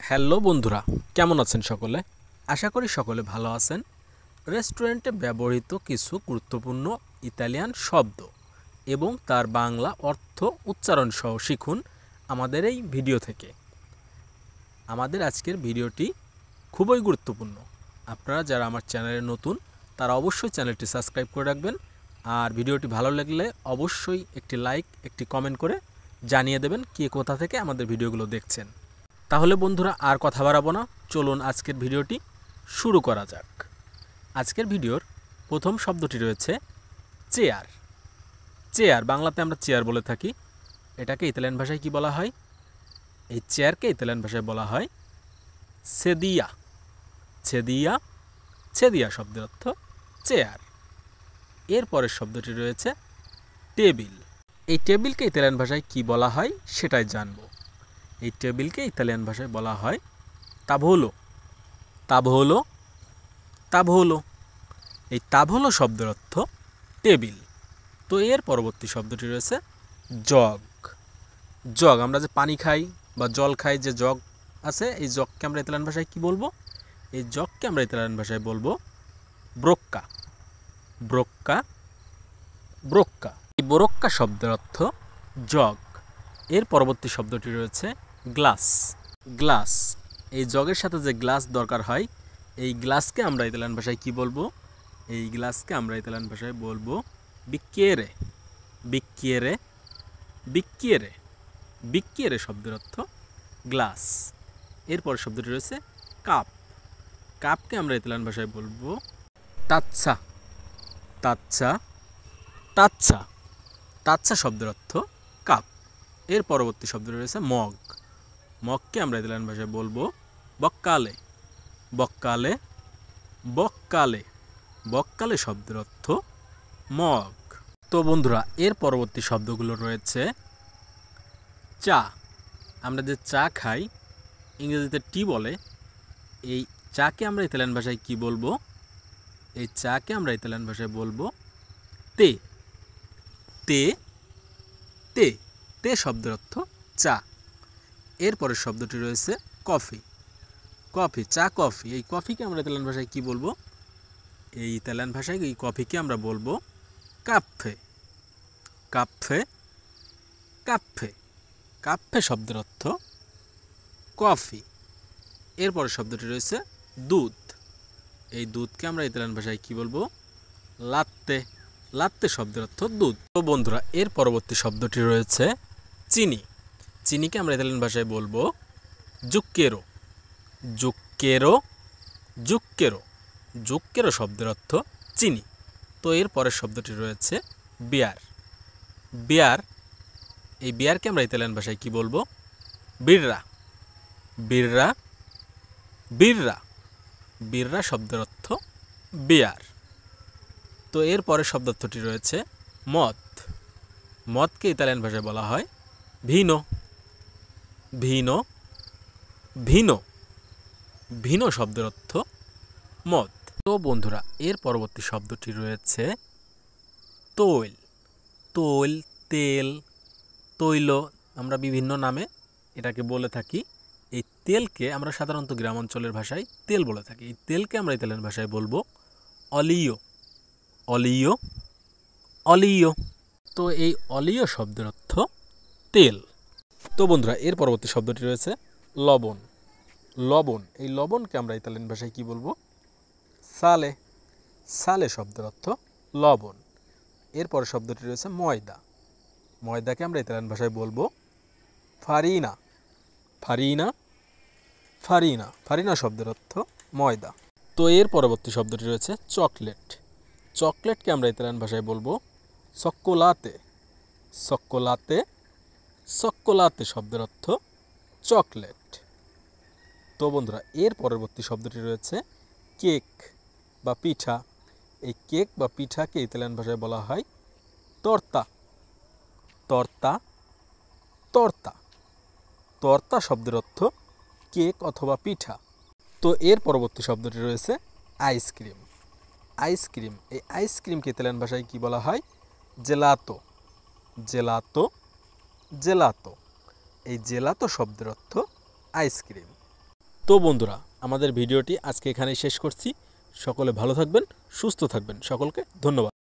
Hello বন্ধুরা, কেমন আছেন সকলে? আশা করি সকলে ভালো আছেন। রেস্টুরেন্টে ব্যবহৃত কিছু গুরুত্বপূর্ণ ইতালিয়ান শব্দ এবং তার বাংলা অর্থ উচ্চারণ সহ শিখুন আমাদের এই ভিডিও থেকে। আমাদের আজকের ভিডিওটি খুবই গুরুত্বপূর্ণ। আপনারা যারা আমার চ্যানেলে নতুন তারা অবশ্যই চ্যানেলটি সাবস্ক্রাইব করে রাখবেন, আর ভিডিওটি ভালো লাগলে অবশ্যই একটি লাইক, একটি কমেন্ট করে জানিয়ে দেবেন কে কোথা থেকে আমাদের ভিডিওগুলো দেখছেন। তাহলে বন্ধুরা আর কথা বাড়াবো না, চলুন আজকের ভিডিওটি শুরু করা যাক। আজকের ভিডিওর প্রথম শব্দটি রয়েছে চেয়ার। চেয়ার বাংলাতে আমরা চেয়ার বলে থাকি। এটাকে ইতালিয়ান ভাষায় কি বলা হয়? এই চেয়ারকে ইতালিয়ান ভাষায় বলা হয় সেদিয়া। ছেদিয়া, ছেদিয়া শব্দের অর্থ চেয়ার। এর পরের শব্দটি রয়েছে টেবিল। এই টেবিলকে ইতালিয়ান ভাষায় কি বলা হয় সেটাই জানব। এই টেবিলকে ইতালিয়ান ভাষায় বলা হয় তাভোলো। তাভোলো, তাভোলো। এই তাভোলো শব্দের অর্থ টেবিল। তো এর পরবর্তী শব্দটি রয়েছে জগ। জগ, আমরা যে পানি খাই বা জল খাই, যে জগ আছে, এই জগকে আমরা ইতালিয়ান ভাষায় কি বলবো? এই জগকে আমরা ইতালিয়ান ভাষায় বলবো ব্রোক্কা। ব্রোক্কা, ব্রোক্কা। এই ব্রোক্কা শব্দের অর্থ জগ। এর পরবর্তী শব্দটি রয়েছে গ্লাস। গ্লাস, এই জগের সাথে যে গ্লাস দরকার হয়, এই গ্লাসকে আমরা ইতালিয়ান ভাষায় কি বলবো? এই গ্লাসকে আমরা ইতালিয়ান ভাষায় বলবো বিক্কিয়েরে। বিক্কিয়েরে, বিক্কিয়েরে। বিক্কিয়েরে শব্দের অর্থ গ্লাস। এরপর শব্দটি রয়েছে কাপ। কাপকে আমরা ইতালিয়ান ভাষায় বলবো তাচ্ছা। তাচ্ছা, তাচ্ছা। তাচ্ছা শব্দের অর্থ কাপ। এর পরবর্তী শব্দ রয়েছে মগ। মগকে আমরা ইতালিয়ান ভাষায় বলবো বক্কালে। বক্কালে, বক্কালে। বক্কালে শব্দের অর্থ মগ। তো বন্ধুরা, এর পরবর্তী শব্দগুলো রয়েছে চা। আমরা যে চা খাই, ইংরেজিতে টি বলে, এই চাকে আমরা ইতালিয়ান ভাষায় কি বলবো? এই চাকে আমরা ইতালিয়ান ভাষায় বলবো তে। তে, তে। তে শব্দের অর্থ চা। এরপরের শব্দটি রয়েছে কফি। কফি, চা কফি। এই কফিকে আমরা ইতালিয়ান ভাষায় কি বলবো? এই ইতালিয়ান ভাষায় এই কফিকে আমরা বলবো কাফে। Cafe, cafe. কাফে শব্দের অর্থ কফি। এরপরের শব্দটি রয়েছে দুধ। এই দুধকে আমরা ইতালিয়ান ভাষায় কি বলবো? লাত্তে। লাত্তে শব্দের অর্থ দুধ। তো বন্ধুরা, এর পরবর্তী শব্দটি রয়েছে চিনি। চিনিকে আমরা ইতালিয়ান ভাষায় বলবো জুক্কেরো। জুক্কেরো, জুক্কেরো। জুক্কেরো শব্দের অর্থ চিনি। তো এর পরের শব্দটি রয়েছে বিয়ার। বিয়ার, এই বিয়ারকে আমরা ইতালিয়ান ভাষায় কি বলবো? বিররা। বিররা, বিররা। বিররা শব্দের অর্থ বিয়ার। তো এর পরের শব্দার্থটি রয়েছে মদ। মদকে ইতালিয়ান ভাষায় বলা হয় ভিনো। ভিনো, ভিনো। ভিনো শব্দের অর্থ মদ। তো বন্ধুরা, এর পরবর্তী শব্দটি রয়েছে তৈল। তৈল, তেল, তৈল, আমরা বিভিন্ন নামে এটাকে বলে থাকি। এই তেলকে আমরা সাধারণত গ্রাম অঞ্চলের ভাষায় তেল বলে থাকি। এই তেলকে আমরা ইতালিয়ান ভাষায় বলবো অলিও। অলিও, অলিও। তো এই অলিও শব্দের অর্থ তেল। তো বন্ধুরা, এর পরবর্তী শব্দটি রয়েছে লবণ। লবণ, এই লবণকে আমরা ইতালিয়ান ভাষায় কি বলবো? সালে। সালে শব্দের অর্থ লবণ। এরপর শব্দটি রয়েছে ময়দা। ময়দাকে আমরা ইতালিয়ান ভাষায় বলবো ফারিনা। Farina, farina. ফারিনা শব্দের অর্থ ময়দা। তো এর পরবর্তী শব্দটি রয়েছে চকলেট। চকলেটকে আমরা ইতালিয়ান ভাষায় বলবো সক্কোলাতে। সক্কোলাতে, সক্কোলাতে শব্দের অর্থ চকলেট। তো বন্ধুরা, এর পরবর্তী শব্দটি রয়েছে কেক বা পিঠা। এই কেক বা পিঠাকে ইতালিয়ান ভাষায় বলা হয় তর্তা। তর্তা, তর্তা। তর্তা শব্দের অর্থ কেক অথবা পিঠা। তো এর পরবর্তী শব্দটি রয়েছে আইসক্রিম। আইসক্রিম, এই আইসক্রিমকে ইতালিয়ান ভাষায় কি বলা হয়? জেলাতো। জেলাতো, জেলাতো। এই জেলাতো শব্দের অর্থ আইসক্রিম। তো বন্ধুরা, আমাদের ভিডিওটি আজকে এখানেই শেষ করছি। সকলে ভালো থাকবেন, সুস্থ থাকবেন। সকলকে ধন্যবাদ।